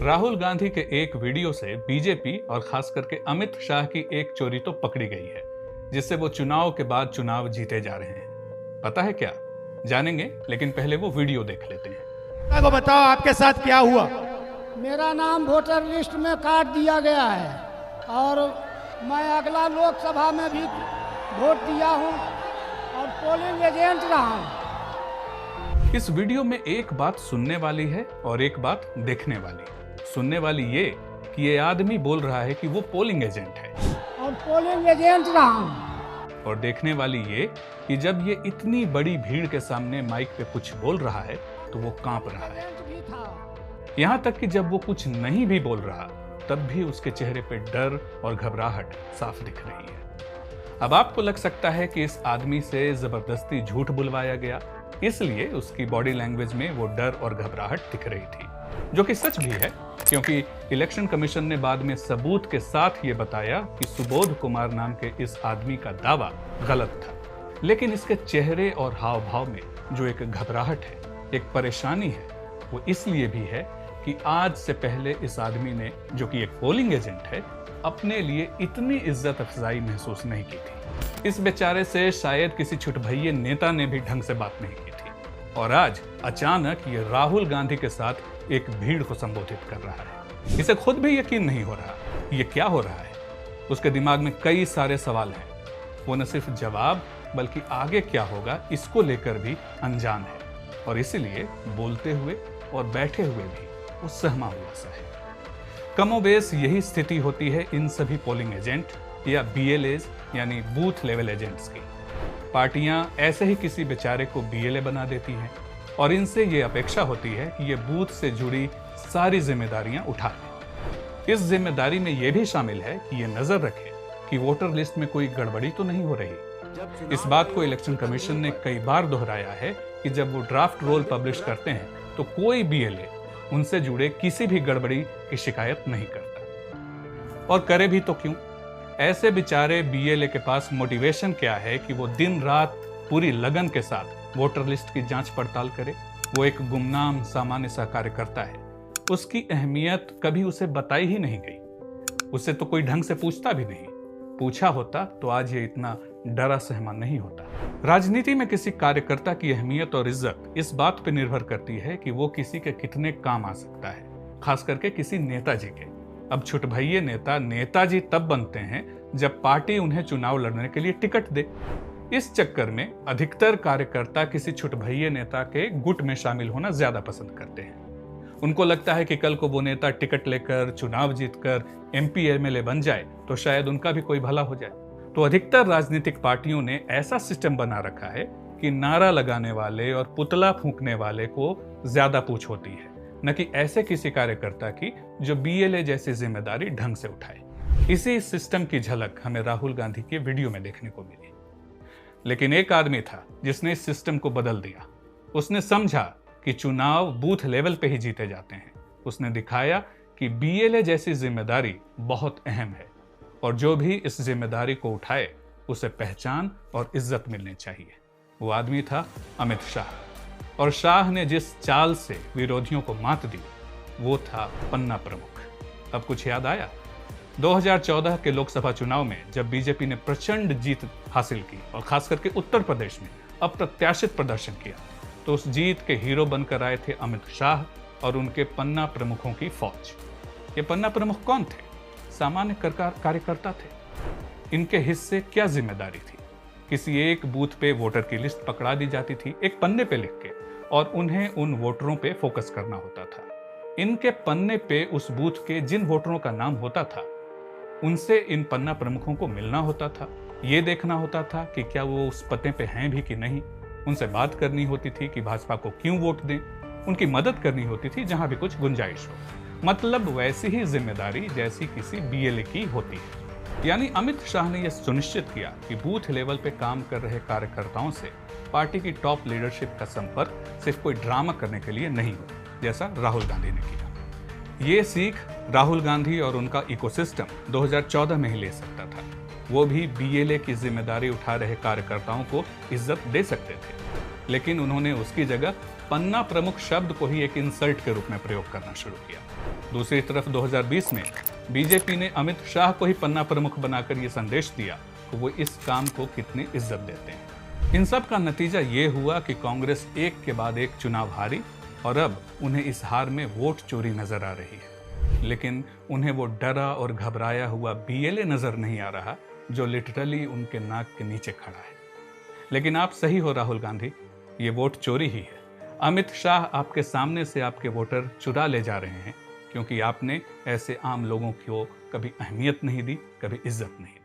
राहुल गांधी के एक वीडियो से बीजेपी और खास करके अमित शाह की एक चोरी तो पकड़ी गई है, जिससे वो चुनाव के बाद चुनाव जीते जा रहे हैं। पता है क्या? जानेंगे, लेकिन पहले वो वीडियो देख लेते हैं। को बताओ आपके साथ क्या हुआ? मेरा नाम वोटर लिस्ट में काट दिया गया है और मैं अगला लोकसभा में भी वोट दिया हूं और पोलिंग एजेंट रहा हूं। इस वीडियो में एक बात सुनने वाली है और एक बात देखने वाली। सुनने वाली ये कि ये आदमी बोल रहा है कि वो पोलिंग एजेंट है और पोलिंग एजेंट रहा हूं। और देखने वाली ये कि जब ये इतनी बड़ी भीड़ के सामने माइक पे कुछ बोल रहा है तो वो कांप रहा है। भी था। यहाँ तक कि जब वो कुछ नहीं भी बोल रहा तब भी उसके चेहरे पे डर और घबराहट साफ दिख रही है। अब आपको लग सकता है कि इस आदमी से जबरदस्ती झूठ बुलवाया गया, इसलिए उसकी बॉडी लैंग्वेज में वो डर और घबराहट दिख रही थी, जो कि सच भी है, क्योंकि इलेक्शन कमीशन ने बाद में सबूत के साथ ये बताया कि सुबोध कुमार नाम के इस आदमी का दावा गलत था। लेकिन इसके चेहरे और हाव भाव में जो एक घबराहट है, एक परेशानी है, वो इसलिए भी है कि आज से पहले इस आदमी ने, जो कि एक पोलिंग एजेंट है, अपने लिए इतनी इज्जत अफजाई महसूस नहीं की थी। इस बेचारे से शायद किसी छुटभइये नेता ने भी ढंग से बात नहीं की थी, और आज अचानक ये राहुल गांधी के साथ एक भीड़ को संबोधित कर रहा है। इसे खुद भी यकीन नहीं हो रहा ये क्या हो रहा है। उसके दिमाग में कई सारे सवाल हैं। वो न सिर्फ जवाब बल्कि आगे क्या होगा इसको लेकर भी अनजान है, और इसीलिए बोलते हुए और बैठे हुए भी वो सहमा हुआ सा है। कमोबेश यही स्थिति होती है इन सभी पोलिंग एजेंट या BLAs यानी बूथ लेवल एजेंट्स की। पार्टियां ऐसे ही किसी बेचारे को BLA बना देती हैं और इनसे ये अपेक्षा होती है कि ये बूथ से जुड़ी सारी जिम्मेदारियां उठा लें। इस जिम्मेदारी में ये भी शामिल है कि ये नजर रखे कि वोटर लिस्ट में कोई गड़बड़ी तो नहीं हो रही। इस बात को इलेक्शन कमीशन ने कई बार दोहराया है कि जब वो ड्राफ्ट रोल पब्लिश करते हैं तो कोई BLA उनसे जुड़े किसी भी गड़बड़ी की शिकायत नहीं करता। और करे भी तो क्यों? ऐसे बेचारे BLA के पास मोटिवेशन क्या है कि वो दिन रात पूरी लगन के साथ वोटर लिस्ट की जांच पड़ताल करे। वो एक गुमनाम सामान्य सा कार्यकर्ता है, उसकी अहमियत कभी उसे बताई ही नहीं गई। उसे तो कोई ढंग से पूछता भी नहीं। पूछा होता तो आज ये इतना डरा सहमा नहीं होता। राजनीति में किसी कार्यकर्ता की अहमियत और इज्जत इस बात पर निर्भर करती है कि वो किसी के कितने काम आ सकता है, खास करके किसी नेताजी के। अब छुटभइये नेता नेताजी तब बनते हैं जब पार्टी उन्हें चुनाव लड़ने के लिए टिकट दे। इस चक्कर में अधिकतर कार्यकर्ता किसी छुटभइये नेता के गुट में शामिल होना ज्यादा पसंद करते हैं। उनको लगता है कि कल को वो नेता टिकट लेकर चुनाव जीतकर MP MLA बन जाए तो शायद उनका भी कोई भला हो जाए। तो अधिकतर राजनीतिक पार्टियों ने ऐसा सिस्टम बना रखा है कि नारा लगाने वाले और पुतला फूंकने वाले को ज्यादा पूछ होती है, न कि ऐसे किसी कार्यकर्ता की जो BLA जैसी जिम्मेदारी ढंग से उठाए। इसी सिस्टम की झलक हमें राहुल गांधी के वीडियो में देखने को मिली। लेकिन एक आदमी था जिसने इस सिस्टम को बदल दिया। उसने समझा कि चुनाव बूथ लेवल पे ही जीते जाते हैं। उसने दिखाया कि BLA जैसी जिम्मेदारी बहुत अहम है और जो भी इस जिम्मेदारी को उठाए उसे पहचान और इज्जत मिलनी चाहिए। वो आदमी था अमित शाह, और शाह ने जिस चाल से विरोधियों को मात दी वो था पन्ना प्रमुख। अब कुछ याद आया? 2014 के लोकसभा चुनाव में जब बीजेपी ने प्रचंड जीत हासिल की और खास करके उत्तर प्रदेश में अप्रत्याशित प्रदर्शन किया, तो उस जीत के हीरो बनकर आए थे अमित शाह और उनके पन्ना प्रमुखों की फौज। ये पन्ना प्रमुख कौन थे? सामान्य कार्यकर्ता थे। इनके हिस्से क्या जिम्मेदारी थी? किसी एक बूथ पे वोटर की लिस्ट पकड़ा दी जाती थी एक पन्ने पे लिख के, और उन्हें उन वोटरों पे फोकस करना होता था। इनके पन्ने पे उस बूथ के जिन वोटरों का नाम होता था उनसे इन पन्ना प्रमुखों को मिलना होता था। ये देखना होता था कि क्या वो उस पते पे हैं भी कि नहीं। उनसे बात करनी होती थी कि भाजपा को क्यों वोट दें। उनकी मदद करनी होती थी जहां भी कुछ गुंजाइश हो। मतलब वैसी ही जिम्मेदारी जैसी किसी BLA की होती है। यानी अमित शाह ने यह सुनिश्चित किया कि बूथ लेवल पे काम कर रहे कार्यकर्ताओं से पार्टी की टॉप लीडरशिप का संपर्क सिर्फ कोई ड्रामा करने के लिए नहीं हो, जैसा राहुल गांधी ने किया। ये सीख राहुल गांधी और उनका इकोसिस्टम 2014 में ही ले सकता था। वो भी BLA की जिम्मेदारी उठा रहे कार्यकर्ताओं को इज्जत दे सकते थे, लेकिन उन्होंने उसकी जगह पन्ना प्रमुख शब्द को ही एक इंसल्ट के रूप में प्रयोग करना शुरू किया। दूसरी तरफ 2020 में बीजेपी ने अमित शाह को ही पन्ना प्रमुख बनाकर यह संदेश दिया कि वो इस काम को कितनी इज्जत देते हैं। इन सब का नतीजा ये हुआ कि कांग्रेस एक के बाद एक चुनाव हारी और अब उन्हें इस हार में वोट चोरी नजर आ रही है। लेकिन उन्हें वो डरा और घबराया हुआ बीएलए नजर नहीं आ रहा जो लिटरली उनके नाक के नीचे खड़ा है। लेकिन आप सही हो राहुल गांधी, ये वोट चोरी ही है। अमित शाह आपके सामने से आपके वोटर चुरा ले जा रहे हैं क्योंकि आपने ऐसे आम लोगों को कभी अहमियत नहीं दी, कभी इज्जत नहीं दी।